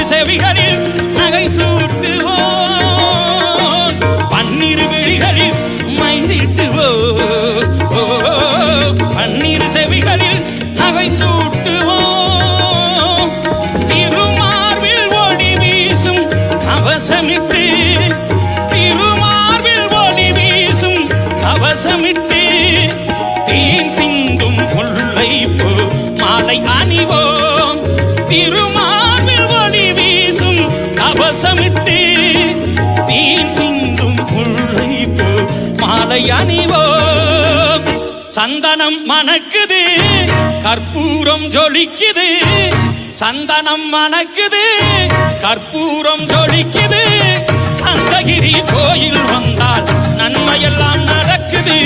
செவிகளில் நகை சூட்டுவோம் பன்னிரு விழிகளில் மைந்திட்டுவோம் பன்னிரு செவிகளில் நகை சூட்டுவோம் திருமார்பில் ஒளி வீசும் கவசமிட்டு திருமார்பில் ஒளி வீசும் கவசமிட்டு தேன் சிந்தும் முல்லை போ மாலை அணிவோம் திருமார்பில் ஒளி வீசும் கவசமிட்டு தேன் சிந்தும் முல்லை போ மாலை அணிவோம் சந்தனம் மணக்குது கற்பூரம் ஜொலிக்குது சந்தனம் மணக்குது கற்பூரம் ஜொலிக்குது கந்தகிரி கோயில் வந்தால் நன்மையெல்லாம் நடக்குது